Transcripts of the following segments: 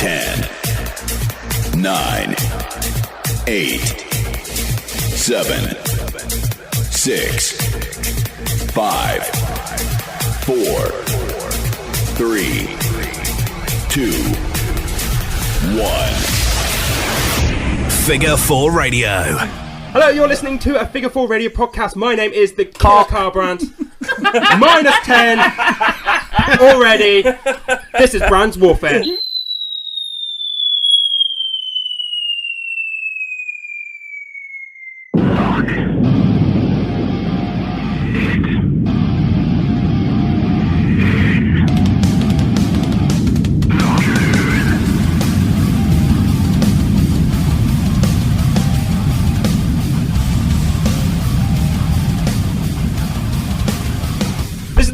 10, 9, 8, 7, 6, 5, 4, 3, 2, 1. Figure 4 Radio. Hello, you're listening to a Figure 4 Radio podcast. My name is the Killer Car Brand. Minus 10 already. This is Brand's Warfare.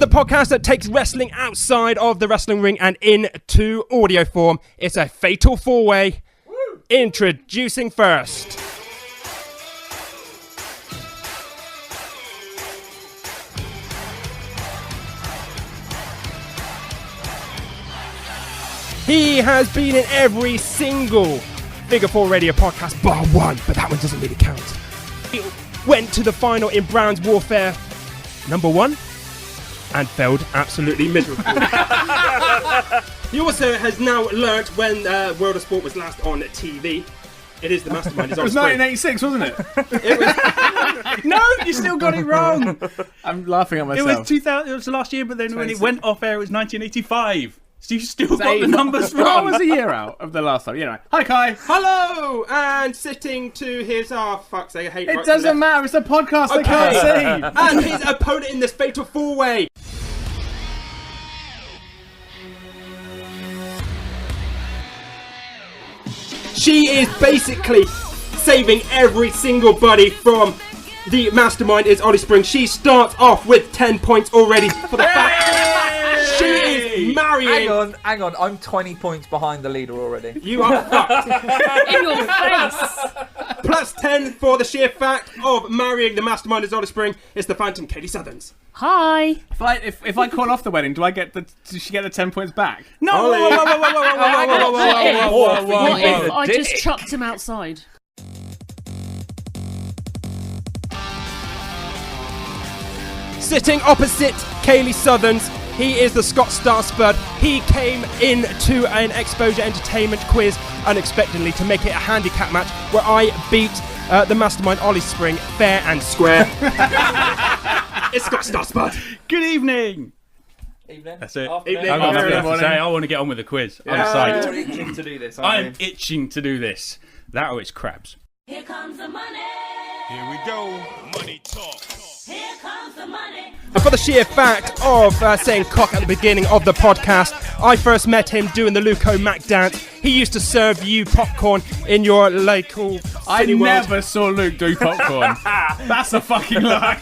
The podcast that takes wrestling outside of the wrestling ring and into audio form. It's a fatal four-way. Woo. Introducing first. He has been in every single Figure 4 Radio podcast bar one, but that one doesn't really count. He went to the final in Brand's Warfare #1. And failed absolutely miserably. He also has now learnt when World of Sport was last on TV. It is the Mastermind. It was 1986, wasn't it? It was. No, you still got it wrong. I'm laughing at myself. It was 2000. It was last year, but then when it went off air, it was 1985. So you still got the numbers wrong. What was a year out of the last time? You know. Hi, Kai. Hello, and sitting to his fuck's sake, I hate. It doesn't matter. It's a podcast. I can't see. And his opponent in this fatal four-way. She is basically saving every single buddy from the Mastermind is Ollie Spring. She starts off with 10 points already for the fact she is marrying. Hang on, I'm 20 points behind the leader already. You are fucked. In your face. Plus 10 for the sheer fact of marrying the Mastermind is Ollie Spring. It's the Phantom Katie Southerns. Hi. If I call off the wedding, does she get the 10 points back? No. What if I just chucked him outside? Sitting opposite Kaylee Southerns, he is the Scott Star Spud. He came into an Exposure Entertainment quiz unexpectedly to make it a handicap match where I beat the Mastermind Ollie Spring fair and square. It's Scott Star Spud. Good evening. Evening. That's it. Evening. I want to get on with the quiz. Yeah. I'm psyched. You're itching to do this, I'm itching to do this. That or it's crabs. Here comes the money. Here we go. Money talk. Here comes the money. And for the sheer fact of saying cock at the beginning of the podcast, I first met him doing the Luco Mac dance. He used to serve you popcorn in your local I Cineworld. never saw Luke do popcorn. That's a fucking lie.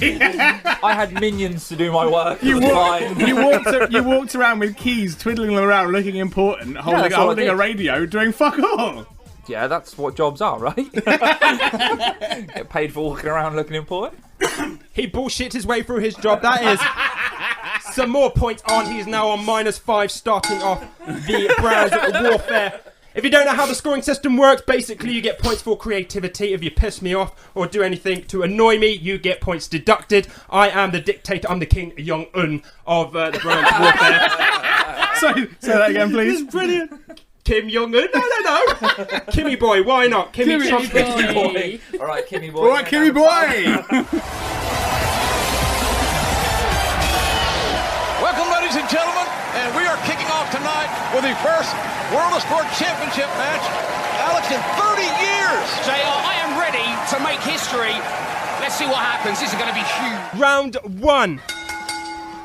I had minions to do my work. You walked around with keys, twiddling them around, looking important, holding a radio, doing fuck all. Yeah, that's what jobs are, right? Get paid for walking around looking important. He bullshit his way through his job. That is some more points on. He's now on -5, starting off the Brand's Warfare. If you don't know how the scoring system works, basically you get points for creativity. If you piss me off or do anything to annoy me, you get points deducted. I am the dictator. I'm the King Jong-un of the Brand's Warfare. Say that again, please. This is brilliant. Kim Jong-un? No. Kimmy boy, why not? Kimmy boy. All right, Kimmy boy. All right, Kimmy boy. Welcome, ladies and gentlemen, and we are kicking off tonight with the first World of Sport Championship match. Alex, in 30 years. JR, I am ready to make history. Let's see what happens. This is going to be huge. Round 1.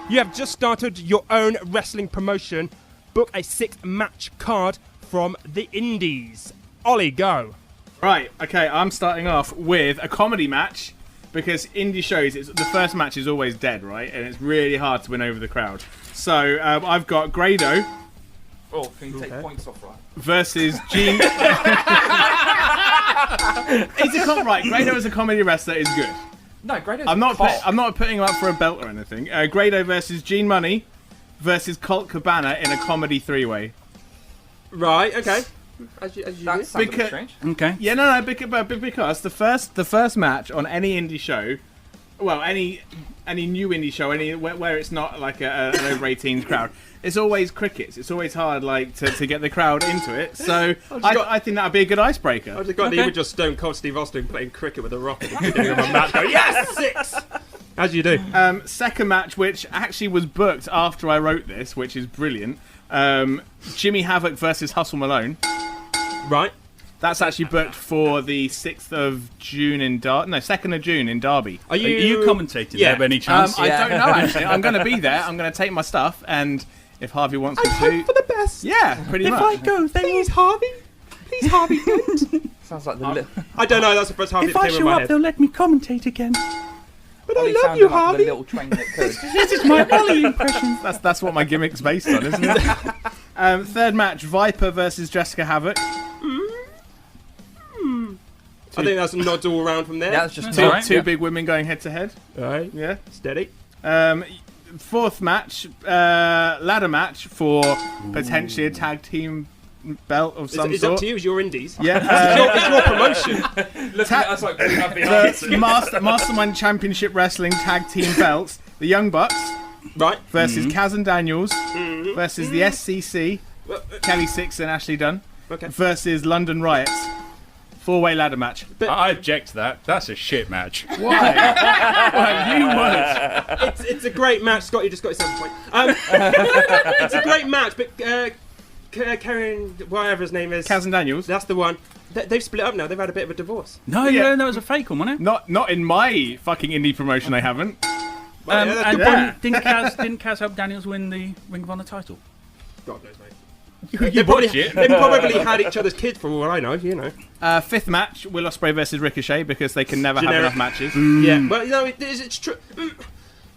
You have just started your own wrestling promotion. Book a 6-match card from the Indies. Ollie, go. Right, okay, I'm starting off with a comedy match because indie shows, the first match is always dead, right? And it's really hard to win over the crowd. So I've got Grado. Oh, can you take points off, right? Versus Gene. Right, Grado as a comedy wrestler is good. No, Grado's I'm not putting him up for a belt or anything. Grado versus Gene Money versus Colt Cabana in a comedy 3-way. Right. Okay. As you That do. sounds a bit strange. Okay. Yeah, no, because the first match on any indie show, well, any new indie show, where it's not like an over 18s crowd, it's always crickets. It's always hard, like to get the crowd into it. So I think that'd be a good icebreaker. I just got the image of Stone Cold Steve Austin playing cricket with a rock at the beginning of a match. Going, yes, 6. As you do. Second match, which actually was booked after I wrote this, which is brilliant. Jimmy Havoc versus Hustle Malone. Right. That's actually booked for the 6th of June in 2nd of June in Derby. Are you commentating there by any chance? I don't know, actually. I'm going to be there. I'm going to take my stuff, and if Harvey wants me to... hope for the best. Yeah, pretty much. If I go, Please, Harvey. Please, Harvey, don't. Sounds like the. I don't know. That's the first Harvey if that I came in show my up, head. they'll let me commentate again. But I Ollie love sounded you, like Harvey. the little train that could. This is my Ollie impression. That's what my gimmick's based on, isn't it? Third match, Viper versus Jessica Havoc. I think that's nods all around from there. Yeah, that's just Two big women going head to head. Right. Yeah. Steady. Fourth match, ladder match for potentially a tag team belt of some It's sort. up to you. It's your indies. Yeah. It's your promotion. Look at us like we have the answer. The Mastermind Championship Wrestling tag team belts. The Young Bucks Right. versus Kaz and Daniels versus the SCC, Kelly Six and Ashley Dunn Okay. versus London Riots. 4-way ladder match. I object to that. That's a shit match. Why? Well, you would. It's a great match. Scott, you just got yourself a point. It's a great match, but Karen, whatever his name is, Kaz and Daniels. that's the one. They've split up now. They've had a bit of a divorce. No, Yeah. that was a fake one, wasn't it? Not in my fucking indie promotion. They haven't. Well, yeah, that's And good point. didn't Kaz help Daniels win the Ring of Honor title? God knows, mate. You watch it. They probably had each other's kids for all I know. You know. Fifth match, Will Ospreay versus Ricochet because they can never have Generic. enough matches. Yeah. Well, no, it's true.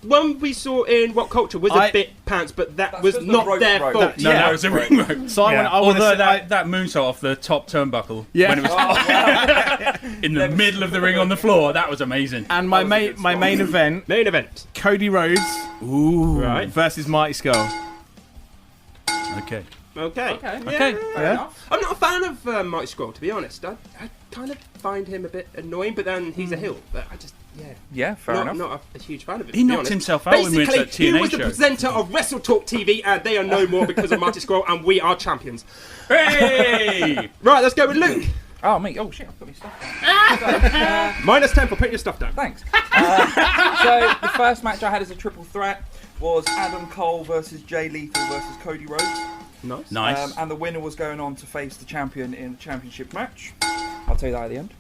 One we saw in What Culture was a bit pants, but that was just the not rope their rope. fault. No, Yeah. it was a ring rope. So I want Although to that moonsault off the top turnbuckle Yeah. when it was in the middle of the ring on the floor, that was amazing. and my main event, Main event. Cody Rhodes Right. versus Marty Skull. Okay. Okay. Okay. Yeah. Enough. I'm not a fan of Marty Scurll, to be honest. I kind of find him a bit annoying, but then he's a heel. But I just, Yeah, fair enough. not a huge fan of it. He to be knocked honest. himself out when we went to that Basically, he TNA was the show. presenter of Wrestle Talk TV, and they are no more because of Marty Scurll, and we are champions. Hey! Right, let's go with Luke. Oh, me. Oh, shit, I've got my stuff down. Minus 10 for putting your stuff down. Thanks. So, the first match I had as a triple threat was Adam Cole versus Jay Lethal versus Cody Rhodes. Nice. And the winner was going on to face the champion in the championship match. I'll tell you that at the end.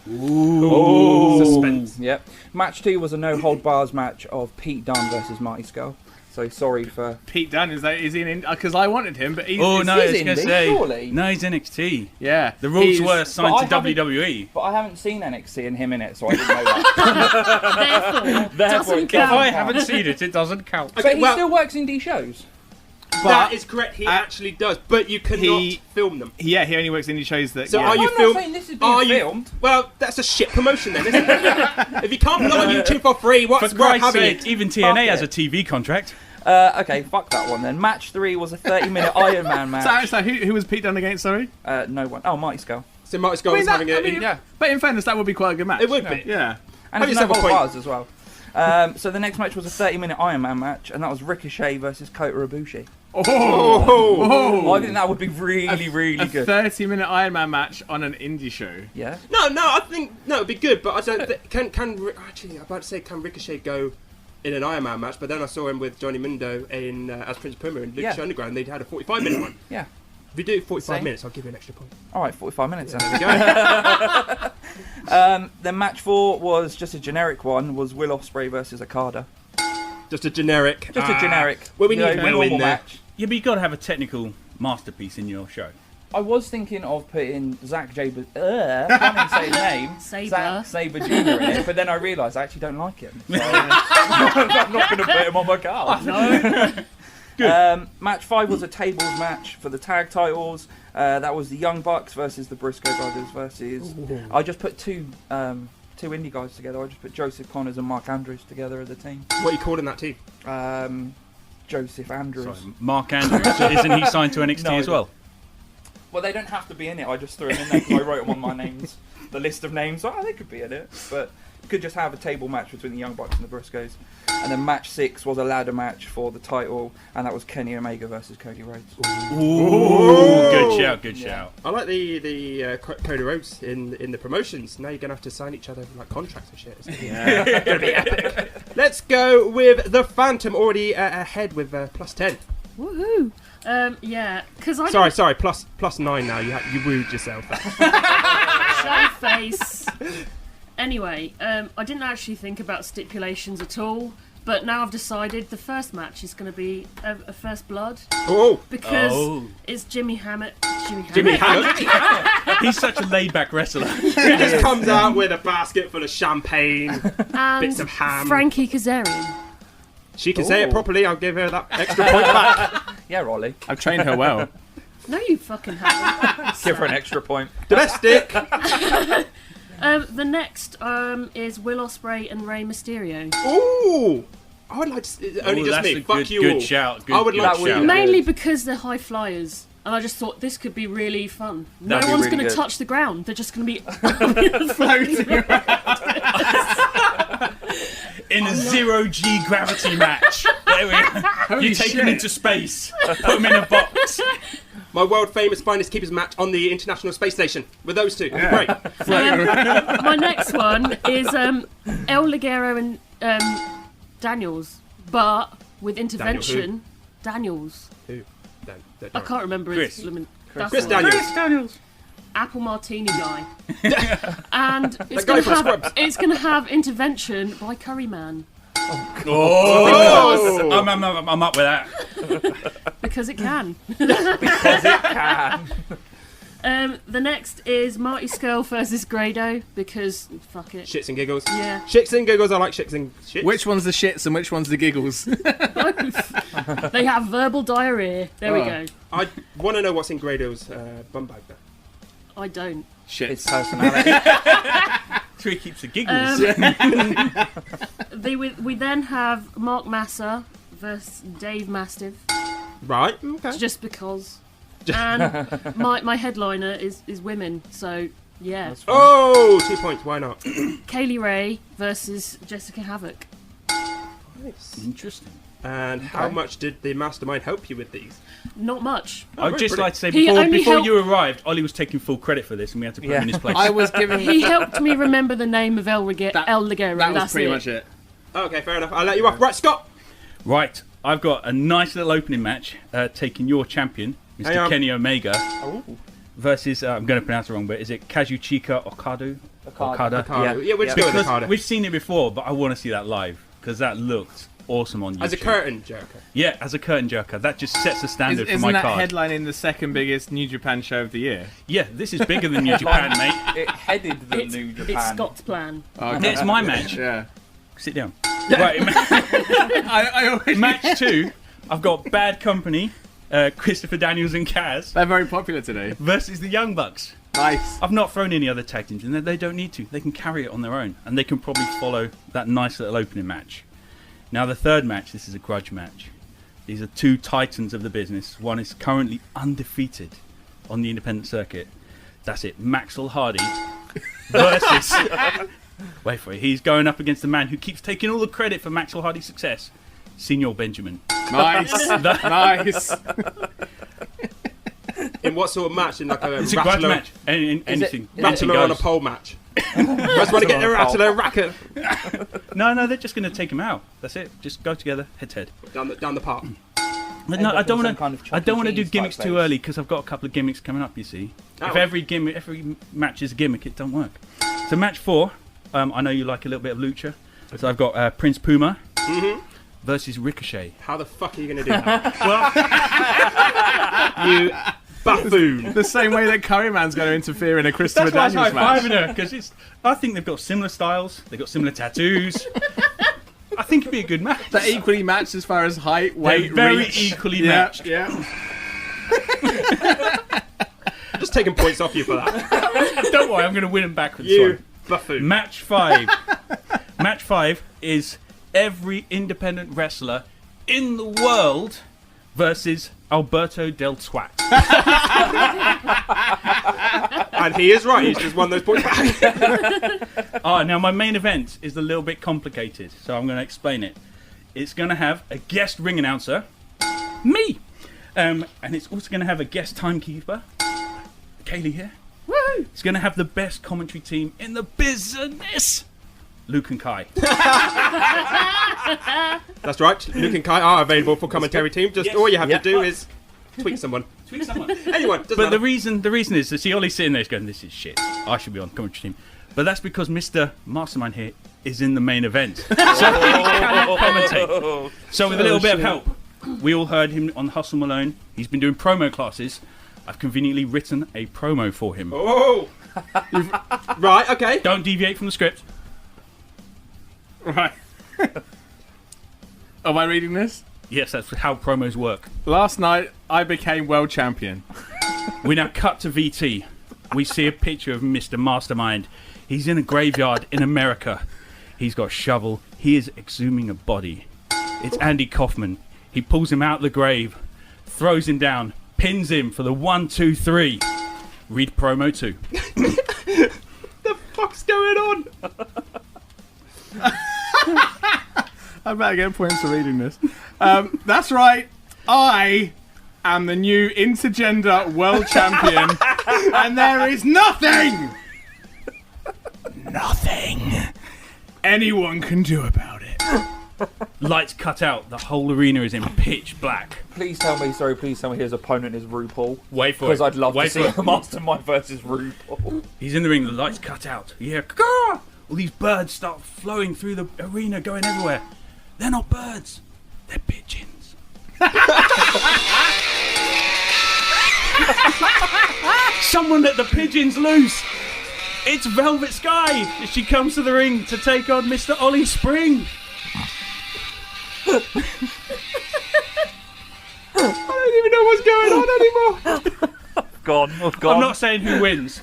Ooh. Suspense. Yep. Match 2 was a no-hold-bars match of Pete Dunne versus Marty Scurll. So sorry for... Pete Dunne, is he in? Because I wanted him, but he's... Oh, no, I was he's going to indie, say... surely. No, he's NXT. Yeah. The rules He's- were signed to But I haven't- WWE. But I haven't seen NXT and him in it, so I didn't know that. Therefore, doesn't If count. I haven't seen it, it doesn't count. But he well- still works indie shows. That is correct, he actually does, but you cannot film them. Yeah, he only works in the shows that... So yeah. are you I'm not film- saying this is are being you- filmed. Well, that's a shit promotion then, isn't it? If you can't put it on YouTube for free, what's For worth Christ's having sake, it? even TNA has a it. TV contract. Okay, fuck that one then. Match 3 was a 30-minute Iron Man match. So who was Pete Dunne against, sorry? No one. Oh, Marty Scurll. So Marty Scurll is having it. Yeah. But in fairness, that would be quite a good match. It would be. Yeah. And Have it's no yourself a hold point. bars as well. So the next match was a 30-minute Iron Man match, and that was Ricochet versus Kota Ibushi. Oh. I think that would be really, really A good. 30-minute Iron Man match on an indie show. Yeah. No, I think it'd be good, but I don't. Actually, I'm about to say, can Ricochet go in an Iron Man match? But then I saw him with Johnny Mundo in as Prince Puma in Lucha Underground. They'd had a 45-minute one. Yeah. If you do 45 Same. minutes, I'll give you an extra point. All right, 45 minutes then. There we go. Then match 4 was just a generic one. Was Will Ospreay versus Okada. Just a generic. Just a generic. Well, we need Will normal in there. match. Yeah, but you've got to have a technical masterpiece in your show. I was thinking of putting Zack Jaber. Can't even say his name. Sabre. Zack Sabre Jr. in it, but then I realised I actually don't like him. So I'm not going to put him on my card. No. Match 5 was a tables match for the tag titles. That was the Young Bucks versus the Briscoe Brothers versus. I just put two indie guys together. I just put Joseph Connors and Mark Andrews together as a team. What are you calling that team? Joseph Andrews. Sorry, Mark Andrews. Isn't he signed to NXT No. as well? Well, they don't have to be in it. I just threw them in there because I wrote them on my names, the list of names. Oh, they could be in it, but you could just have a table match between the Young Bucks and the Briscoes. And then match 6 was a ladder match for the title, and that was Kenny Omega versus Cody Rhodes. Ooh, good shout, good shout. I like the Cody Rhodes in the promotions. Now you're gonna have to sign each other like contracts and shit. It's gonna be epic. Let's go with the Phantom already ahead with +10. Woohoo! Yeah, because I Sorry, +9 now. You wooed yourself. show face. Anyway, I didn't actually think about stipulations at all, but now I've decided the first match is going to be a First Blood. Oh! Because it's Jimmy Hammett. Jimmy Hammett? He's such a laid-back wrestler. He just comes out with a basket full of champagne, and bits of ham. Frankie Kazarian. She can say it properly, I'll give her that extra point back. Yeah, Rolly. I've trained her well. No, you fucking haven't. Give her an extra point. Domestic! The next is Will Ospreay and Rey Mysterio. Ooh! I would like to... Only just me. Fuck you all. Good shout. I would like shout. to... Mainly because they're high flyers. And I just thought this could be really fun. No That'd be one's really going to good. touch the ground. They're just going to be Floating around. In a zero-G gravity match. There we go. You take him into space. Put him in a box. My world-famous finest keepers match on the International Space Station with those two. Great. My next one is El Ligero and Daniels, but with intervention. Daniels. Who? I can't remember Chris. his limit. Chris Daniels. Chris Daniels. Apple Martini guy. And it's guy going from to have intervention by Curryman. Oh! I'm up with that. Because it can. Because it can. The next is Marty Scurll versus Grado, because fuck it. Shits and giggles. Yeah. Shits and giggles, I like shits and shits. Which one's the shits and which one's the giggles? Both. They have verbal diarrhea. There we go. I want to know what's in Grado's bum bag there. I don't. His Shits. personality. Three keeps the giggles. We then have Mark Massa versus Dave Mastiff, Right, okay. just because. And my headliner is women, so yeah. Oh, 2 points, why not? Kaylee Ray versus Jessica Havoc. Nice. Interesting. And how much did the Mastermind help you with these? Not much. I'd just like to say, He only before helped- you arrived, Ollie was taking full credit for this and we had to put him in his place. I was given. He helped me remember the name of El Ligero. That was That's pretty it. much it. Okay, fair enough. I'll let you off. Right, Scott! Right, I've got a nice little opening match taking your champion, Hang Mr. on. Kenny Omega, versus, I'm going to pronounce it wrong, but is it Kazuchika Okada? Okada. Yeah. Yeah, we'll just go with Because Okada. we've seen it before, but I want to see that live, because that looked awesome on YouTube. As a curtain jerker. Yeah, as a curtain jerker. That just sets the standard for Isn't my that card. headlining the second biggest New Japan show of the year? Yeah, this is bigger than New Japan, mate. It headed the New It's Japan. Scott's plan. It's my match. Yeah. Sit down. Right, I always match 2, I've got Bad Company, Christopher Daniels and Kaz, They're very popular today. versus the Young Bucks. Nice. I've not thrown any other tag teams in there. They don't need to. They can carry it on their own. And they can probably follow that nice little opening match. Now, the third match, this is a grudge match. These are two titans of the business. One is currently undefeated on the independent circuit. That's it. Maxwell Hardy versus... wait for it. He's going up against the man who keeps taking all the credit for Maxwell Hardy's success. Senor Benjamin. Nice. Nice. In what sort of match? In like a It's a grudge rattler, match. Anything. anything rattler on a goes. pole match. Just want to get the rattler racket No, they're just going to take him out. That's it. Just go together, head to head. down the park. But no, I don't want to. kind of I don't want to do Chuck E. gimmicks Cheese too type early because I've got a couple of gimmicks coming up. You see, Oh. if every match is a gimmick, it don't work. So match 4, I know you like a little bit of lucha, so I've got Prince Puma versus Ricochet. How the fuck are you going to do that? You buffoon. The same way that Curryman's going to interfere in a Christopher That's why I was Daniels match. high-fiving her because I think they've got similar styles. They've got similar tattoos. I think it'd be a good match. They're equally matched as far as height, weight, They're very reach. equally Yeah, matched. Yeah. Just taking points off you for that. Don't worry, I'm going to win them back with this You one. buffoon. Match 5. Match 5 is every independent wrestler in the world versus Alberto Del Twat. And he is right. He's just won those points back. Now my main event is a little bit complicated, so I'm going to explain it. It's going to have a guest ring announcer, me, and it's also going to have a guest timekeeper, Kaylee here. Woo! It's going to have the best commentary team in the business, Luke and Kai. That's right. Luke and Kai are available for commentary team. Just all you have to do is tweet someone. Tweet someone. Anyone. But the reason is, see, Ollie's sitting there going, this is shit. I should be on commentary team. But that's because Mr. Mastermind here is in the main event. So he cannot commentate. So with a little bit of help, we all heard him on Hustle Malone. He's been doing promo classes. I've conveniently written a promo for him. Oh! Right, okay. Don't deviate from the script. Right. Am I reading this? Yes, that's how promos work. Last night, I became world champion. We now cut to VT. We see a picture of Mr. Mastermind. He's in a graveyard in America. He's got a shovel. He is exhuming a body. It's Andy Kaufman. He pulls him out of the grave, throws him down, pins him for the 1, 2, 3. Read promo 2. The fuck's going on? I better get points for reading this. That's right. I am the new intergender world champion, and there is nothing anyone can do about it. Lights cut out. The whole arena is in pitch black. Please tell me his opponent is RuPaul. Wait for it. Because I'd love Wait to see for it. a Mastermind versus RuPaul. He's in the ring. The lights cut out. You hear, caw! All these birds start flowing through the arena, going everywhere. They're not birds. They're pigeons. Someone let the pigeons loose. It's Velvet Sky. She comes to the ring to take on Mr. Ollie Spring. I don't even know what's going on anymore. Gone. I'm not saying who wins,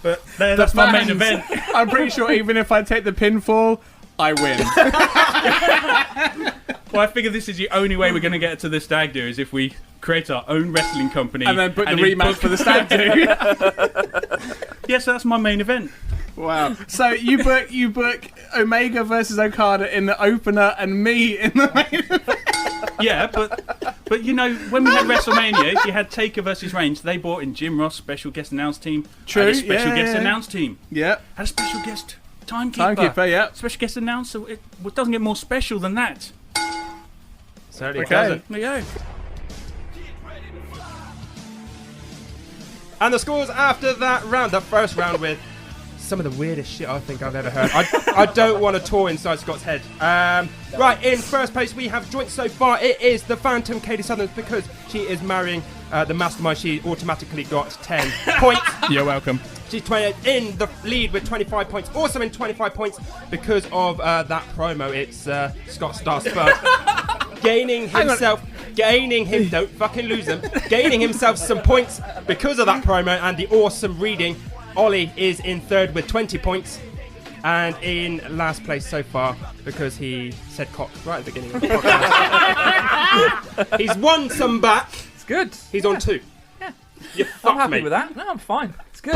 but that's my main event. I'm pretty sure even if I take the pinfall, I win. Well, I figure this is the only way we're going to get to the stag do is if we create our own wrestling company And then put the rematch for the stag do. Yes, that's my main event. Wow. So you book Omega versus Okada in the opener and me in the main event. Yeah, but you know, when we had WrestleMania, you had Taker versus Reigns. They brought in Jim Ross, special guest announce team. True, Had a special guest yeah. announce team. Yeah. Had a special guest timekeeper. Timekeeper, yeah. Special guest announcer. It doesn't get more special than that. Certainly Okay. doesn't. There you go. And the scores after that round, the first round with some of the weirdest shit I think I've ever heard. I don't want to tour inside Scott's head. Right, in first place we have joint so far. It is the Phantom, Katie Southern, because she is marrying the Mastermind. She automatically got 10 points. You're welcome. She's in the lead with 25 points. Also in 25 points because of that promo. It's Scott Star Spud gaining himself some points because of that promo and the awesome reading. Ollie is in third with 20 points and in last place so far because he said cock right at the beginning of the podcast. He's won some back. It's good. He's on 2. Yeah. You I'm fucked happy me. with that. No, I'm fine. It's good.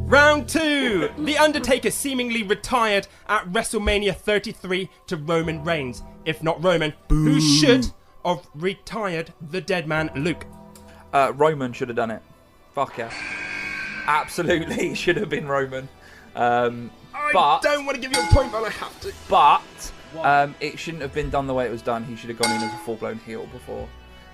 Round 2. The Undertaker seemingly retired at WrestleMania 33 to Roman Reigns. If not Roman, who should have retired the dead man, Luke? Roman should have done it. Fuck yeah. Absolutely should have been Roman. But I don't want to give you a point, but I have to. But it shouldn't have been done the way it was done. He should have gone in as a full-blown heel before.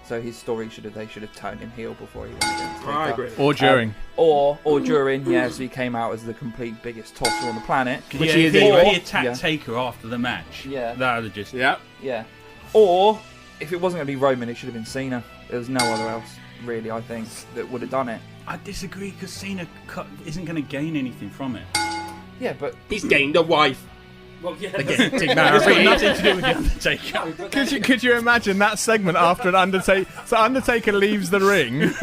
So his story they should have turned him heel before he went against I agree. Or during. Or during, yeah, so he came out as the complete biggest tosser on the planet. Which he attacked Yeah. Taker after the match. Yeah. That was just... Yeah. Yeah. Or, if it wasn't going to be Roman, it should have been Cena. There was no other else, really, I think, that would have done it. I disagree because Cena isn't going to gain anything from it. Yeah, but He's gained a wife. Well, yeah. Getting It's got nothing to do with the Undertaker. Could you imagine that segment after an Undertaker? So Undertaker leaves the ring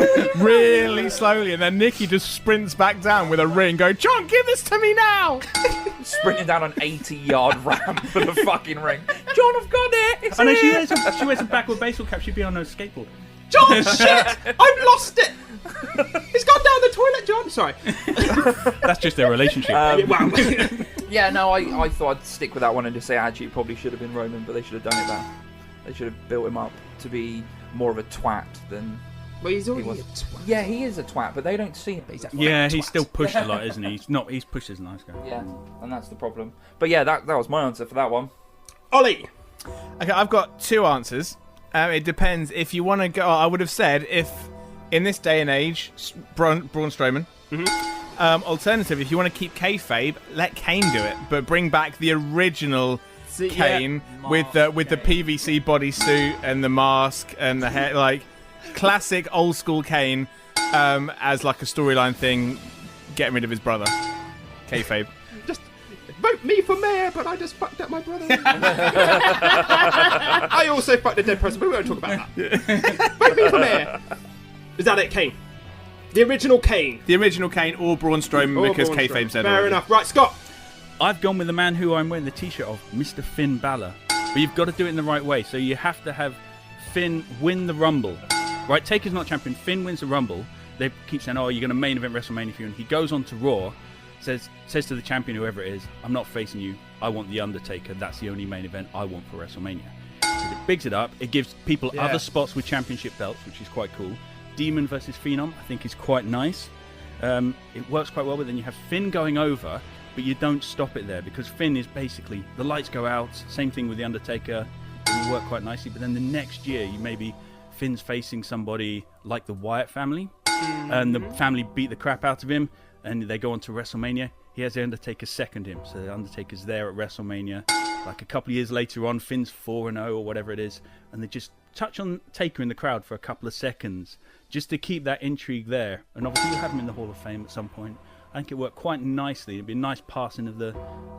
really slowly, and then Nikki just sprints back down with a ring, going, "John, give this to me now!" Sprinting down an 80-yard ramp for the fucking ring. John, I've got it. It's I know here. she wears a backward baseball cap. She'd be on a skateboard. John, shit! I've lost it! It's gone down the toilet, John. Sorry. That's just their relationship. Wow. Yeah, no, I thought I'd stick with that one and just say actually it probably should have been Roman, but they should have done it better. They should have built him up to be more of a twat than... Well, he's already was. a twat. Yeah, he is a twat, but they don't see him. He's still pushed a lot, isn't he? He's pushed as a nice guy. Yeah, and that's the problem. But yeah, that was my answer for that one. Ollie! Okay, I've got two answers. It depends. If you want to go, I would have said if in this day and age, Braun Strowman. Alternative, if you want to keep kayfabe, let Kane do it, but bring back the original Kane with the PVC bodysuit and the mask and the hair, like classic old school Kane, as like a storyline thing, getting rid of his brother. Kayfabe. Just vote me for mayor, but I just fucked up my brother. I also fucked a dead person, but we won't talk about that. Vote me for mayor. Is that it, Kane? The original Kane. The original Kane or Braun Strowman, because kayfabe said Fair enough. Right, Scott. I've gone with the man who I'm wearing the t-shirt of, Mr. Finn Balor. But you've got to do it in the right way. So you have to have Finn win the Rumble. Right, Taker's not champion. Finn wins the Rumble. They keep saying, "Oh, you're going to main event WrestleMania for you." And he goes on to Raw, says to the champion, whoever it is, "I'm not facing you. I want the Undertaker. That's the only main event I want for WrestleMania." So it bigs it up. It gives people other spots with championship belts, which is quite cool. Demon versus Phenom, I think, is quite nice. It works quite well, but then you have Finn going over, but you don't stop it there, because Finn is basically, the lights go out, same thing with the Undertaker, it will work quite nicely, but then the next year you maybe Finn's facing somebody like the Wyatt family, and the family beat the crap out of him, and they go on to WrestleMania. He has the Undertaker second him, so the Undertaker's there at WrestleMania. Like a couple of years later on, Finn's 4-0 or whatever it is, and they just touch on Taker in the crowd for a couple of seconds, just to keep that intrigue there. And obviously you'll have him in the Hall of Fame at some point. I think it worked quite nicely. It'd be a nice passing of the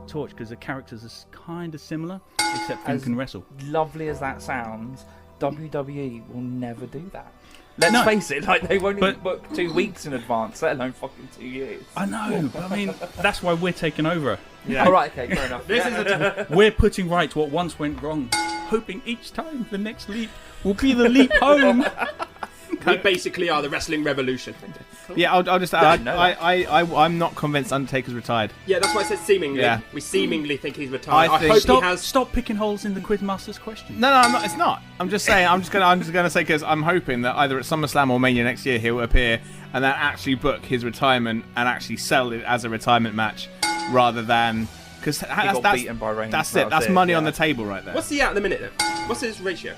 torch, because the characters are kind of similar, except Finn can wrestle. Lovely as that sounds, WWE will never do that. Let's face it, like they won't even book 2 weeks in advance, let alone fucking 2 years. I know, but I mean, that's why we're taking over. Yeah. All right, okay, fair enough. We're putting right what once went wrong, hoping each time the next leap will be the leap home. We basically are the wrestling revolution. Yeah, I'll just add, I'm not convinced Undertaker's retired. Yeah, that's why I said seemingly. Yeah. We seemingly think he's retired. I think- hope he has. Stop picking holes in the Quizmaster's question. No, I'm not. It's not. I'm just saying. I'm just gonna say, because I'm hoping that either at SummerSlam or Mania next year he'll appear and then actually book his retirement and actually sell it as a retirement match, rather than because got beaten by Reigns. That's it. That's money on the table right there. What's he at the minute then? What's his ratio?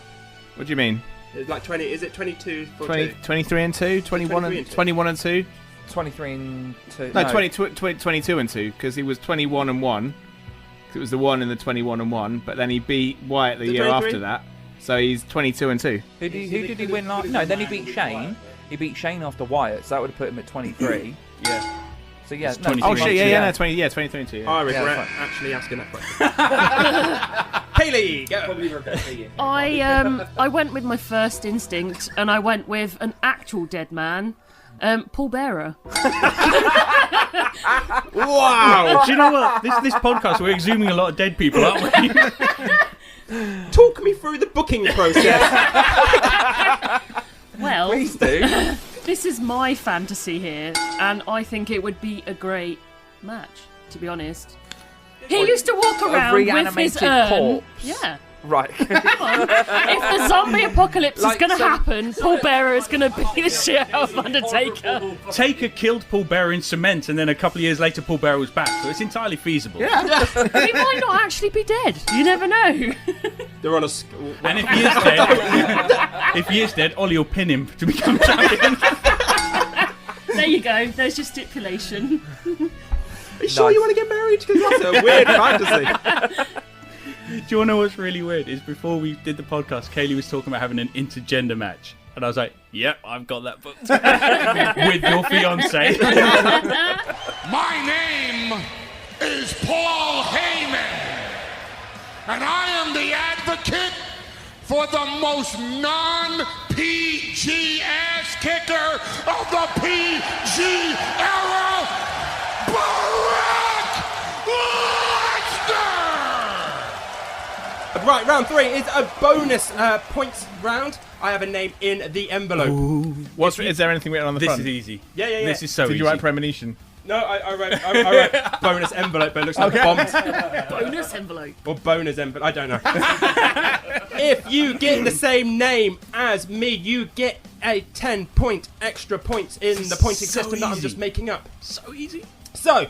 What do you mean? It's like 20. Is it 22 for 23 and 2, 21 and 21 and 2. 23 and 2. No, 22 and 2, because he was 21 and 1. It was the 1 in the 21 and 1, but then he beat Wyatt the year 23? after that, so he's 22 and 2. Who did he win last? No, then he beat Shane. He beat Shane after Wyatt, so that would have put him at 23. Yeah. So yeah, It's 23. Oh shit, yeah, 23 and 2. Yeah. I regret that's actually asking that question. Kaylee, go. I went with my first instinct, and I went with an actual dead man, Paul Bearer. Wow. Do you know what? This podcast, we're exhuming a lot of dead people, aren't we? Talk me through the booking process. Well, Please do. this is my fantasy here, and I think it would be a great match, to be honest. He used to walk around with his reanimated urn. corpse. Yeah. Right. Come on. If the zombie apocalypse is Like going to some- happen, Paul Bearer is going to be the shit out of Undertaker. Taker killed Paul Bearer in cement, and then a couple of years later Paul Bearer was back, so it's entirely feasible. He might not actually be dead. You never know. They're on a. And if he is dead, Ollie will pin him to become champion. There you go. There's your stipulation. Are you sure you want to get married? Because that's a weird fantasy. Do you want to know what's really weird? Is before we did the podcast, Kaylee was talking about having an intergender match. And I was like, yep, I've got that booked. With your fiancé. My name is Paul Heyman. and I am the advocate for the most non-PG ass kicker of the PG era, Brock Lesnar! Right, round 3 is a bonus points round. I have a name in the envelope. Is there anything written on the front? This is easy. Yeah. This is so easy. Did you write premonition? No, I wrote bonus envelope, but it looks like bombs. Bonus envelope. Or bonus envelope, I don't know. If you get the same name as me, you get a 10-point extra points in the pointing system that I'm just making up. So easy. So,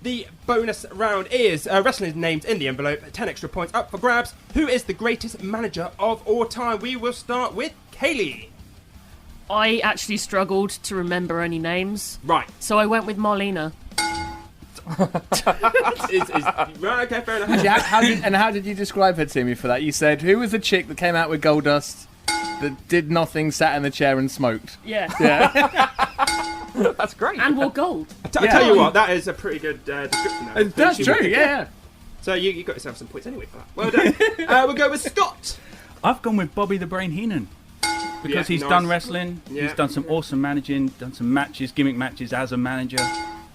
the bonus round is wrestlers' names in the envelope, 10 extra points up for grabs. Who is the greatest manager of all time? We will start with Kaylee. I actually struggled to remember any names. Right. So I went with Marlena. Right, okay, fair enough. How did you describe her to me for that? You said, who was the chick that came out with Goldust, that did nothing, sat in the chair and smoked? Yeah. That's great. And wore gold. I tell you what, that is a pretty good description. There. That's true, yeah. So you got yourself some points anyway for that. Well done. We'll go with Scott. I've gone with Bobby the Brain Heenan. Because he's done wrestling, he's done some awesome managing, done some matches, gimmick matches as a manager,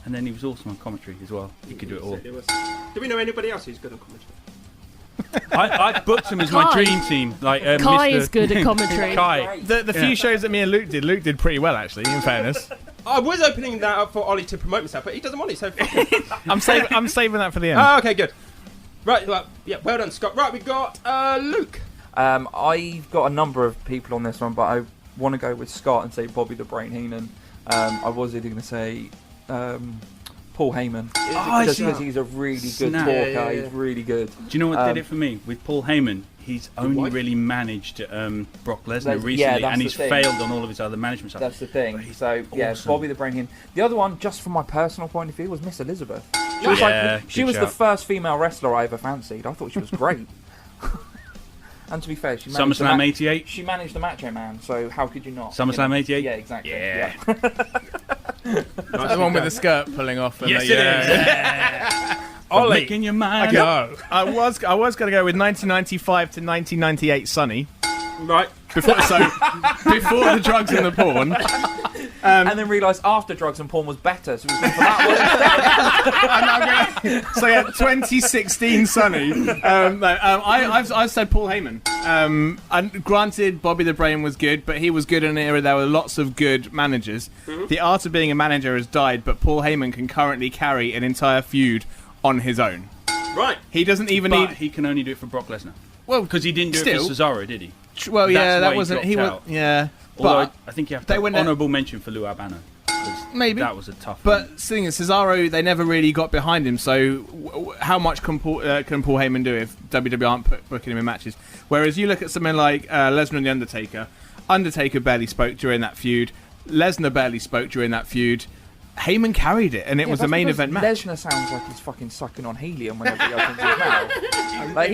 and then he was awesome on commentary as well. He could do it all. Do we know anybody else who's good on commentary? I booked him as my dream team. Like Kai is good at commentary. Kai. The few shows that me and Luke did pretty well, actually, in fairness. I was opening that up for Ollie to promote himself, but he doesn't want it, so... I'm saving that for the end. Oh, okay, good. Right, well done, Scott. Right, we got Luke. I've got a number of people on this one, but I want to go with Scott and say Bobby the Brain Heenan. I was either going to say Paul Heyman, just because he's a really good talker. Yeah. He's really good. Do you know what did it for me? With Paul Heyman, he's only really managed Brock Lesnar recently, and he's failed on all of his other management stuff. That's the thing. So, awesome. Bobby the Brain Heenan. The other one, just from my personal point of view, was Miss Elizabeth. She was the first female wrestler I ever fancied. I thought she was great. And to be fair, she managed SummerSlam '88. She managed the Macho Man, so how could you not? SummerSlam '88. Yeah, exactly. Yeah. That's the one with the skirt pulling off. And Yes, it is. Ollie, making your mind go. I was going to go with 1995 to 1998 Sunny. Right. Before the drugs and the porn. And then realised after drugs and porn was better, so we went for that one. So yeah, 2016 Sunny. I've said Paul Heyman. And granted, Bobby the Brain was good, but he was good in an era there were lots of good managers. Mm-hmm. The art of being a manager has died, but Paul Heyman can currently carry an entire feud on his own. Right. He doesn't even but need. He can only do it for Brock Lesnar. Well, because he didn't do it for Cesaro, did he? Well, yeah, That's that wasn't. He was. out. Yeah. Although But I think you have to have honourable mention for Lou Albano. Maybe that was a tough one. But seeing as Cesaro, they never really got behind him. So how much can Paul Heyman do if WWE aren't booking him in matches? Whereas you look at something like Lesnar and the Undertaker. Undertaker barely spoke during that feud. Lesnar barely spoke during that feud. Heyman carried it, and it was a main event match. Lesnar sounds like he's fucking sucking on helium whenever he opens his mouth. Like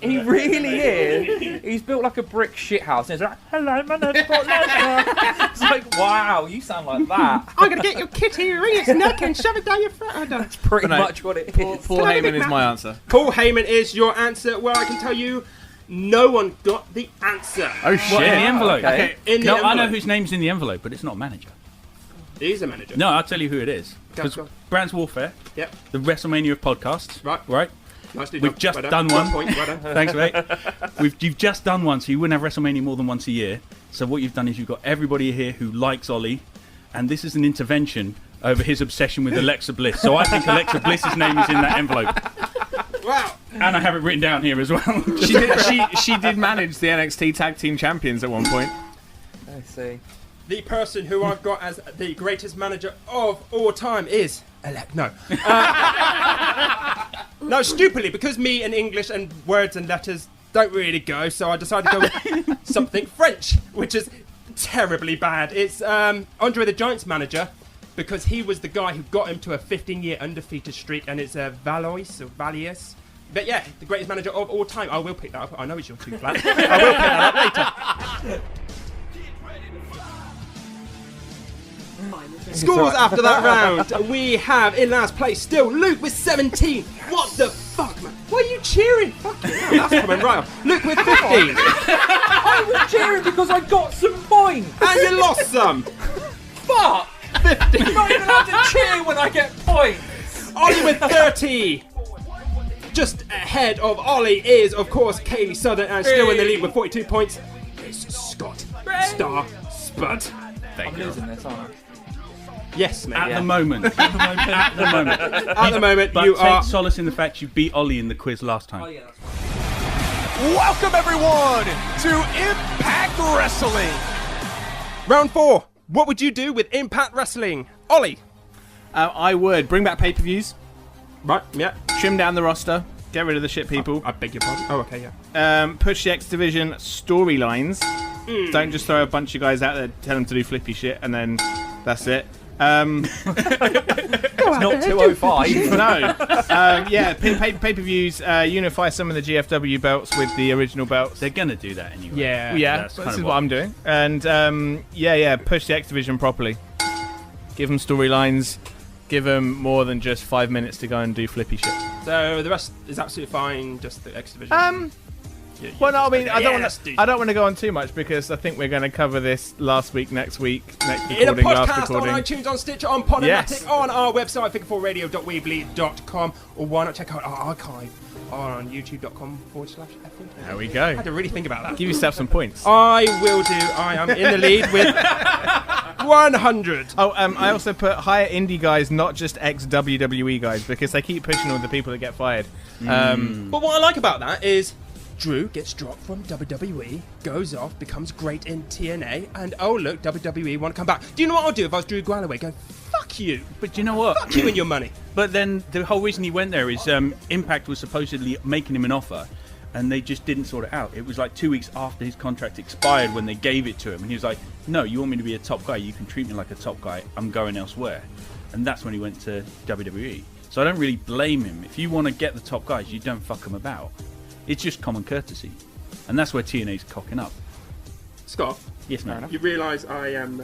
he really is. He's built like a brick shithouse, and he's like, "Hello, my name's Brock Lesnar." It's like, wow, you sound like that. I'm gonna get your kitty, wring its neck, and shove it down your throat. That's pretty much what it is. Paul Heyman is my answer. Paul Heyman is your answer. Well, I can tell you, no one got the answer. Oh shit! What, in the envelope? Okay. In the envelope. I know whose name's in the envelope, but it's not manager. He's a manager. No, I'll tell you who it is. Because Brands Warfare, the WrestleMania of podcasts, right? Nicely We've done. just Well done done. one. Well done. Thanks, mate. You've just done one, so you wouldn't have WrestleMania more than once a year. So what you've done is you've got everybody here who likes Ollie, and this is an intervention over his obsession with Alexa Bliss. So I think Alexa Bliss's name is in that envelope. Wow. And I have it written down here as well. She did manage the NXT Tag Team Champions at one point. I see. The person who I've got as the greatest manager of all time is no. No, stupidly, because me and English and words and letters don't really go, so I decided to go with something French, which is terribly bad. It's Andre the Giant's manager, because he was the guy who got him to a 15-year undefeated streak, and it's Valois or Valius. But yeah, the greatest manager of all time. I will pick that up. I know it's your too flat. I will pick that up later. Scores after that round. We have in last place still Luke with 17. What the fuck? come on. Why are you cheering? Fuck you. No, that's coming right off. Luke with 15. I was cheering because I got some points. And you lost some. Fuck! 50. I'm not even allowed to cheer when I get points. Ollie with 30. Just ahead of Ollie is, of course, Kaylee Southern, and still in the lead with 42 points. It's Scott Star Spud. I'm losing this, aren't I? Yes, mate. At the moment. At the moment. At the moment, But you take are. solace in the fact you beat Ollie in the quiz last time. Oh, yeah, that's right. Welcome everyone to Impact Wrestling. Round 4. What would you do with Impact Wrestling? Ollie. I would bring back pay-per-views, Right, yeah. trim down the roster, get rid of the shit people, I beg your pardon. Oh, okay, yeah. push the X Division storylines. Don't just throw a bunch of guys out there, tell them to do flippy shit, and then that's it. It's not 205. No. Yeah, pay-per-views, unify some of the GFW belts with the original belts. They're going to do that anyway. Yeah, That's this kind is of what I'm doing. And push the X Division properly. Give them storylines. Give them more than just 5 minutes to go and do flippy shit. So the rest is absolutely fine, just the X Division. Well, no, I mean, I Yes, don't want to go on too much because I think we're going to cover this last week, next week, next In a recording, last podcast on recording. iTunes, on Stitcher, on Podomatic, Yes. on our website, figure4radio.weebly.com, or why not check out our archive on youtube.com/F4R. There we I go. had to really think about that. Give yourself some points. I will do. I am in the lead with 100. Oh, I also put hire indie guys, not just ex-WWE guys, because they keep pushing all the people that get fired. But what I like about that is Drew gets dropped from WWE, goes off, becomes great in TNA, and oh look, WWE want to come back. Do you know what I'll do if I was Drew Galloway? Go, fuck you. But you know what? Fuck you and your money. But then the whole reason he went there is Impact was supposedly making him an offer, and they just didn't sort it out. It was like 2 weeks after his contract expired when they gave it to him, and he was like, no, you want me to be a top guy, you can treat me like a top guy, I'm going elsewhere. And that's when he went to WWE. So I don't really blame him. If you want to get the top guys, you don't fuck them about. It's just common courtesy. And that's where TNA's cocking up. Scott, Yes, man. you realise I am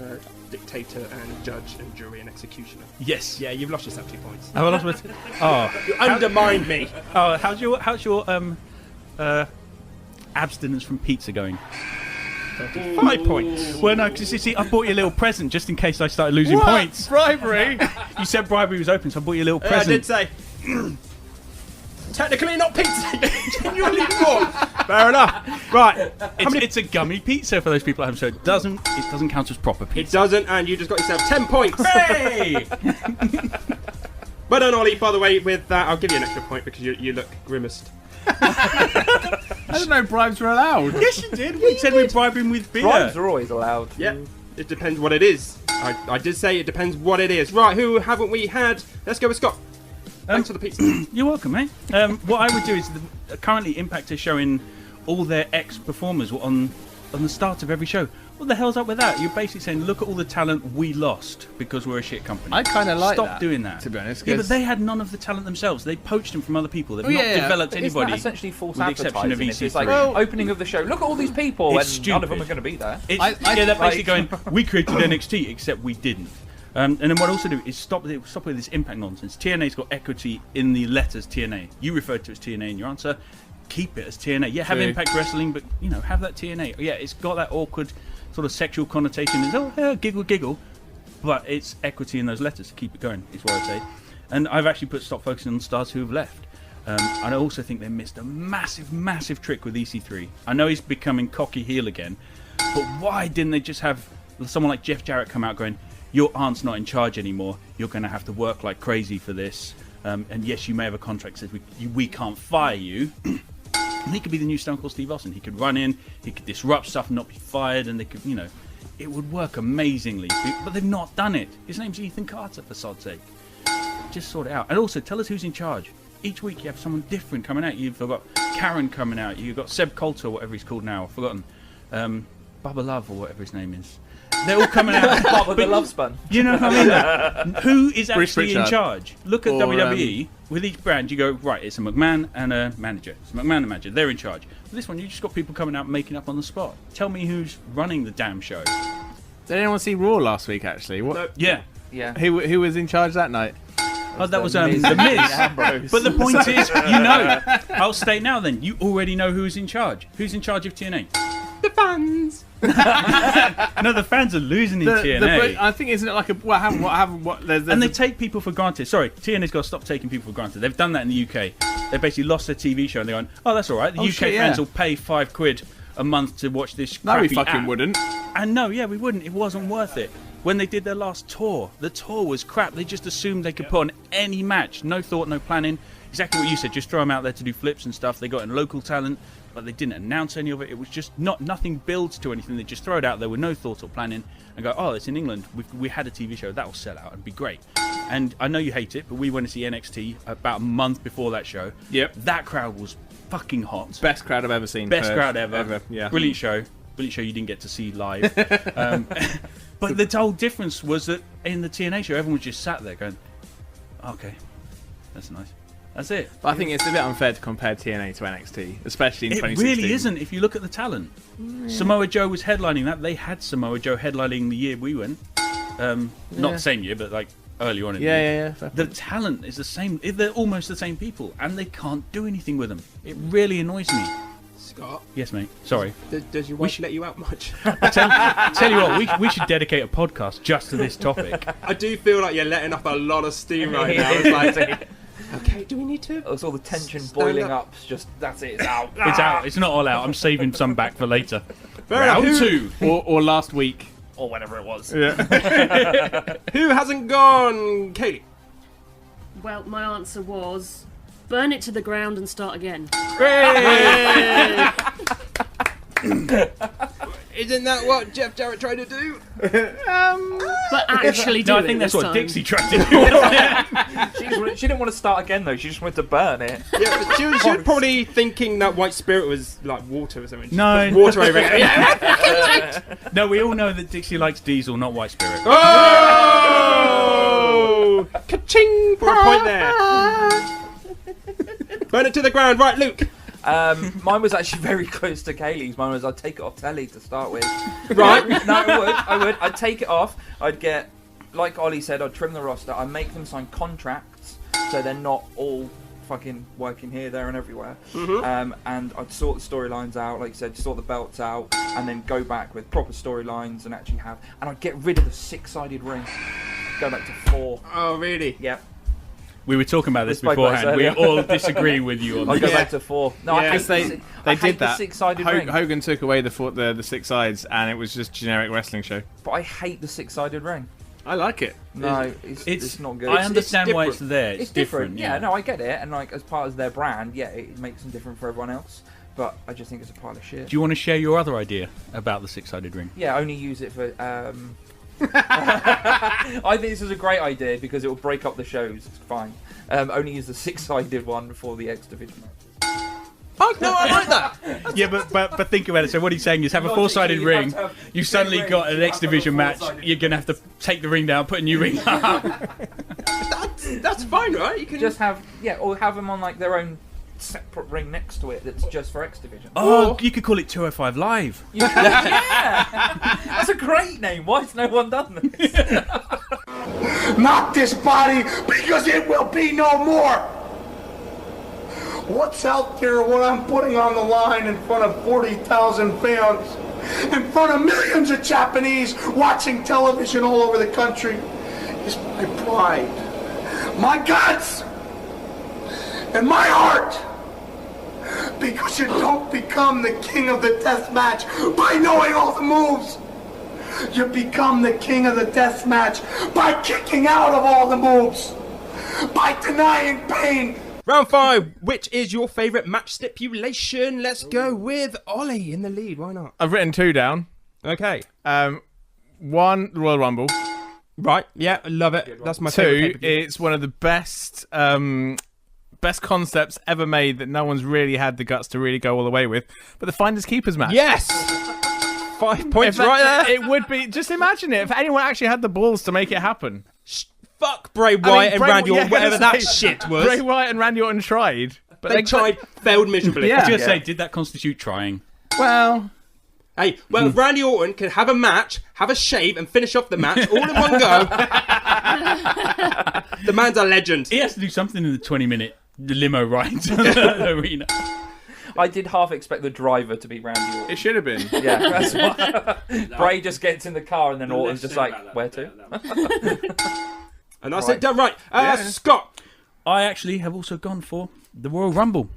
dictator and judge and jury and executioner. Yes. Yeah, you've lost yourself 2 points. Oh, I lost my You undermined me. Oh, how's your abstinence from pizza going? 5 points. Well, no, because you see, I bought you a little present just in case I started losing points. Bribery? You said bribery was open, so I bought you a little I present. did say. Technically not pizza. Genuinely not. Fair enough. Right. It's a gummy pizza for those people at home, so it doesn't count as proper It pizza. doesn't, and you just got yourself 10 points. Hey! Well done, Ollie. By the way, with that, I'll give you an extra point because you look grimaced. I didn't know bribes were allowed. Yes, you did. We said we'd bribe him with beer. Bribes are always allowed. Yeah, it depends what it is. I did say it depends what it is. Right, who haven't we had? Let's go with Scott. Thanks for the pizza. You're welcome, mate. What I would do is currently Impact is showing all their ex-performers on the start of every show. What the hell's up with that? You're basically saying, look at all the talent we lost because we're a shit company. I kind of like Stop that, doing that. to be honest. Yeah, but 'cause- they had none of the talent themselves. They poached them from other people. They've not yeah. developed Isn't anybody. that essentially false with the exception of advertising? EC3. It's like opening of the show. Look at all these people, It's and none of them stupid. are going to be there. It's, I- yeah, they're basically like- going, we created NXT, except we didn't. And then what I also do is stop with this Impact nonsense. TNA's got equity in the letters TNA. You referred to it as TNA in your answer. Keep it as TNA. Yeah, have True. Impact Wrestling, but, have that TNA. Yeah, it's got that awkward sort of sexual connotation. It's, giggle, giggle. But it's equity in those letters to keep it going, is what I say. And I've actually stop focusing on stars who have left. And I also think they missed a massive, massive trick with EC3. I know he's becoming cocky heel again, but why didn't they just have someone like Jeff Jarrett come out going, your aunt's not in charge anymore, you're going to have to work like crazy for this, and yes, you may have a contract that says we can't fire you. And he could be the new Stone Cold Steve Austin. He could run in, he could disrupt stuff and not be fired, and they could, it would work amazingly. But they've not done it. His name's Ethan Carter, for sod's sake. Just sort it out. And also, tell us who's in charge. Each week you have someone different coming out. You've got Karen coming out. You've got Seb Coulter, whatever he's called now. I've forgotten. Bubba Love, or whatever his name is. They're all coming out. Bubba the Love Spun. You know what I mean? Who is Bruce actually in Pritchard. charge? Look at Or, WWE. With each brand, you go, right, it's a McMahon and a manager. It's a McMahon and a manager. They're in charge. With this one, you just got people coming out making up on the spot. Tell me who's running the damn show. Did anyone see Raw last week, actually? What? Yeah. Yeah. Who was in charge that night? Oh, that was the Miz. Miz. But the point is, you know. I'll state now then, you already know who's in charge. Who's in charge of TNA? The fans. No, the fans are losing in TNA. I think, isn't it like a what happened? There's and they take people for granted. Sorry, TNA's got to stop taking people for granted. They've done that in the UK. They basically lost their TV show and they're going, oh, that's all right. The UK fans will pay £5 a month to watch this crappy No, we fucking app. wouldn't. And no, we wouldn't. It wasn't worth it. When they did their last tour, the tour was crap. They just assumed they could put on any match. No thought, no planning. Exactly what you said. Just throw them out there to do flips and stuff. They got in local talent, but they didn't announce any of it. It was just nothing builds to anything. They just throw it out there with no thought or planning and go, oh, it's in England. We had a TV show. That will sell out and be great. And I know you hate it, but we went to see NXT about a month before that show. Yep. That crowd was fucking hot. Best crowd I've ever seen. Best crowd ever. Yeah. Brilliant show. Brilliant show you didn't get to see live. But the whole difference was that in the TNA show, everyone was just sat there going, okay, that's nice. That's it. But I think it's a bit unfair to compare TNA to NXT, especially in 2016. It really isn't if you look at the talent. Samoa Joe was headlining that. They had Samoa Joe headlining the year we went. Not the same year, but like early on in the year. Yeah. The talent is the same. They're almost the same people, and they can't do anything with them. It really annoys me. Scott. Yes, mate. Sorry. Does your wife let you out much? Tell you what, we should dedicate a podcast just to this topic. I do feel like you're letting up a lot of steam right now. It's like, okay, do we need to? It's all the tension boiling up. That's it. It's out. It's out. It's not all out. I'm saving some back for later. Round two. Or last week. Or whatever it was. Yeah. Who hasn't gone? Kaylee. Well, my answer was burn it to the ground and start again. Isn't that what Jeff Jarrett tried to do? But actually do No, it I think that's this what time. Dixie tried to do. She didn't want to start again though. She just wanted to burn it. Yeah, but she was probably thinking that white spirit was like water or something. She No. put water over it. No, we all know that Dixie likes Diesel, not White Spirit. Oh! Ka-ching for a point there. Burn it to the ground. Right, Luke. Mine was actually very close to Kaylee's. Mine was I'd take it off telly to start with. Right. No, I would. I'd take it off. I'd get, like Ollie said, I'd trim the roster. I'd make them sign contracts so they're not all fucking working here, there, and everywhere. And I'd sort the storylines out, like you said, sort the belts out, and then go back with proper storylines and actually have. And I'd get rid of the 6-sided ring. Go back to 4. Oh, really? Yep. We were talking about this We spoke about beforehand. this We earlier. all disagree with you on I'd this. go back to 4. No, Yeah. I hate They I did hate that. the 6-sided ring. Hogan took away the 6 sides, and it was just generic wrestling show. But I hate the 6-sided ring. I like it. No, it's not good. I understand why it's different. there. It's different. Yeah, no, I get it, and like as part of their brand, yeah, it makes them different for everyone else. But I just think it's a pile of shit. Do you want to share your other idea about the 6-sided ring? Yeah, only use it for. I think this is a great idea because it will break up the shows. It's fine. Only use the 6-sided one for the X Division matches. Oh, no, I like that. Yeah, but think about it. So what he's saying is have a Logically, 4-sided you ring. have to have You've the suddenly ring, got you an have X to have a Division match. 4-sided You're going to have to take the ring down, put a new ring up. That's fine, right? You can Just have or have them on like their own separate ring next to it that's just for X Division. Oh, you could call it 205 Live. Yeah, that's a great name. Why has no one done this? Not this body, because it will be no more. What's out there, what I'm putting on the line in front of 40,000 fans, in front of millions of Japanese watching television all over the country, is my pride, my guts, and my heart. Because you don't become the king of the death match by knowing all the moves. You become the king of the death match by kicking out of all the moves, by denying pain. Round 5. Which is your favourite match stipulation? Let's go with Ollie in the lead. Why not? I've written 2 down. Okay. 1, Royal Rumble. Right. Yeah, I love it. That's my favourite 2, pay-per-view. it's one of the best concepts ever made that no one's really had the guts to really go all the way with. But the Finders Keepers match. Yes! 5 points If right there. It would be. Just imagine it. If anyone actually had the balls to make it happen. Fuck Bray Wyatt and Randy Orton, whatever that say, shit was. Bray Wyatt and Randy Orton tried. But They tried, failed miserably. Yeah. I was going to say, did that constitute trying? Well, Hey, well, if Randy Orton can have a match, have a shave, and finish off the match all in one go, the man's a legend. He has to do something in the 20-minute limo ride to the arena. I did half expect the driver to be Randy Orton. It should have been. Yeah, that's what. Bray just gets in the car and then Orton's just like, where to? And that's it done right. Scott. I actually have also gone for the Royal Rumble.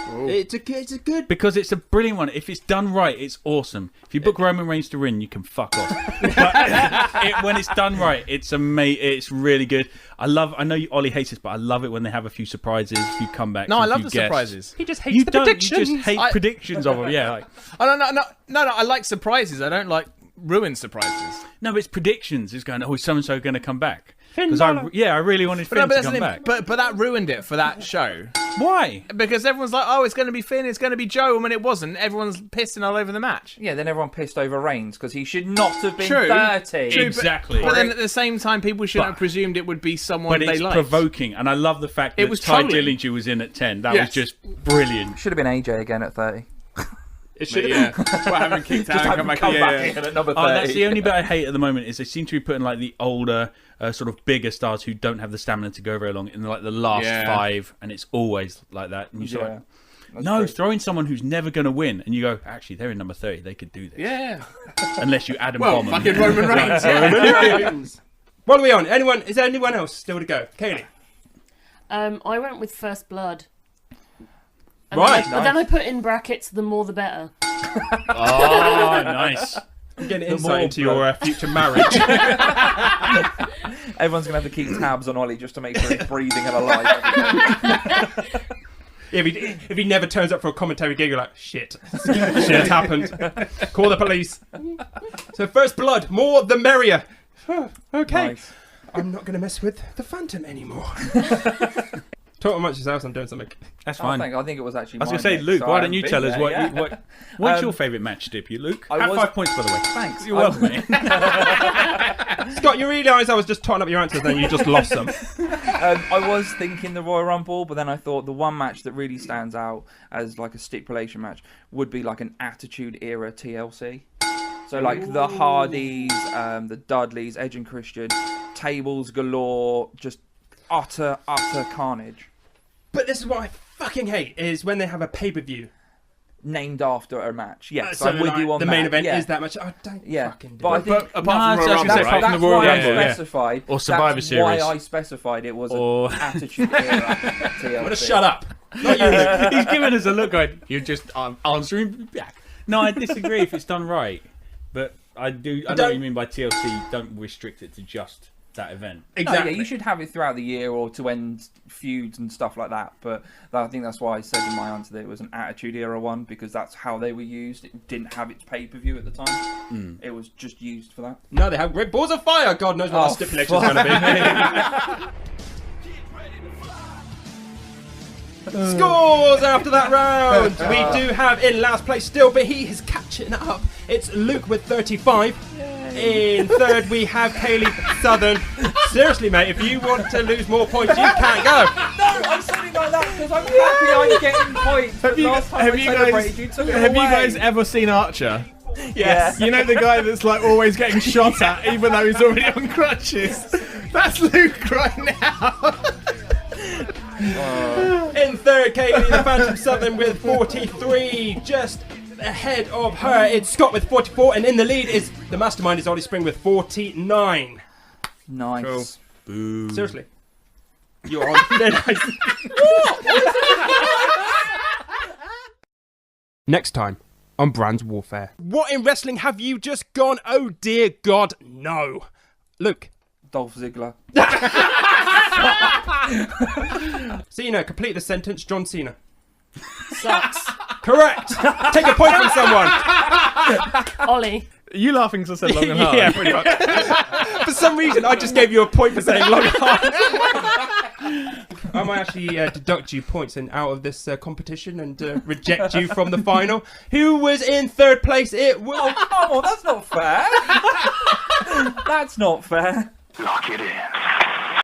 It's a good... Because it's a brilliant one. If it's done right, it's awesome. If you book Roman Reigns to win, you can fuck off. But when it's done right, it's it's really good. I know Ollie hates this, but I love it when they have a few surprises, a few comebacks. No, I love the guests. surprises. He just hates the predictions. You just hate predictions of them. Yeah, like, No, I like surprises. I don't like ruined surprises. no, but it's predictions. It's going, is so-and-so going to come back? Because I really wanted Finn to come back. But that ruined it for that show. Why? Because everyone's like, it's going to be Finn, it's going to be Joe, and when it wasn't, everyone's pissing all over the match. Yeah, then everyone pissed over Reigns because he should not have been True. 30. True, exactly. But then at the same time, people shouldn't have presumed it would be someone they liked. But it's provoking, and I love the fact that Ty Dillinger was in at 10. That was just brilliant. Should have been AJ again at 30. It should have been. What haven't kicked out and come back in at number 30. That's the only bit I hate at the moment is they seem to be putting like the older, sort of bigger stars who don't have the stamina to go very long in like the last 5, and it's always like that. And you're throw in someone who's never going to win, and you go, actually, they're in number 30. They could do this. Yeah. Unless you Adam Bomb them. Fucking Roman Reigns. What are we on? Is there anyone else still to go? Kaylee. I went with First Blood. And Right. But then I put in brackets, the more the better. Oh, nice. I'm getting insight into your future marriage. Everyone's going to have to keep tabs on Ollie just to make sure he's breathing and alive. If he never turns up for a commentary gig, you're like, shit happened. Call the police. So First Blood, more the merrier. Okay. Nice. I'm not going to mess with the Phantom anymore. Talk amongst yourselves, I'm doing something. That's fine. I think it was actually I was mine going to say, next, Luke, so why I don't you haven't tell been us there, what's your favourite match, Dip? Luke? I Have was- 5 points, by the way. Thanks. You're welcome, mate. Scott, you realise I was just totting up your answers, then you just lost them. I was thinking the Royal Rumble, but then I thought the one match that really stands out as like a stipulation match would be like an Attitude Era TLC. So like the Hardys, the Dudleys, Edge and Christian, tables galore, just utter carnage. But this is what I fucking hate, is when they have a pay-per-view. Named after a match. Yes, So I'm with you on the that. main event yeah. is that much. Oh, don't fucking do But I it. think apart from Royal Rumble, apart from that's the Royal why Rumble, I specified. Or Survivor that's Series. why I specified it was Or- an Attitude Era TLC. I'm gonna shut up. Not you. He's giving us a look going, you're just answering back. No, I disagree if it's done right. But I know what you mean by TLC. Don't restrict it to just that event. Exactly. No, yeah, you should have it throughout the year or to end feuds and stuff like that. But I think that's why I said in my answer that it was an Attitude Era one, because that's how they were used. It didn't have its pay-per-view at the time. It was just used for that. No, they have great balls of fire. God knows what the stipulation's going to be. Scores after that round. We do have in last place still, but he is catching up. It's Luke with 35. In third, we have Kaylee Southern. Seriously, mate, if you want to lose more points, you can't go. No, I'm saying like that because I'm happy I'm getting points. But last time I celebrated, you took it Have you away. guys ever seen Archer? Yes. You know the guy that's like always getting shot at, even though he's already on crutches. That's Luke right now. In third, Kaylee the Phantom Southern with 43. Just ahead of her, it's Scott with 44. And in the lead is the Mastermind, is Ollie Spring with 49. Nice. Cool. Boo. Seriously. You're on thin ice. Next time on Brands Warfare. What in wrestling have you just gone? Oh dear God, no. Luke. Dolph Ziggler. Cena, complete the sentence. John Cena. Sucks. Correct. Take a point from someone. Ollie. Are you laughing because I said long and hard? Yeah, pretty much. For some reason, I just gave you a point for saying long and hard. I might actually deduct you points out of this competition and reject you from the final. Who was in third place? It was... Oh, come on, that's not fair. That's not fair. Lock it in.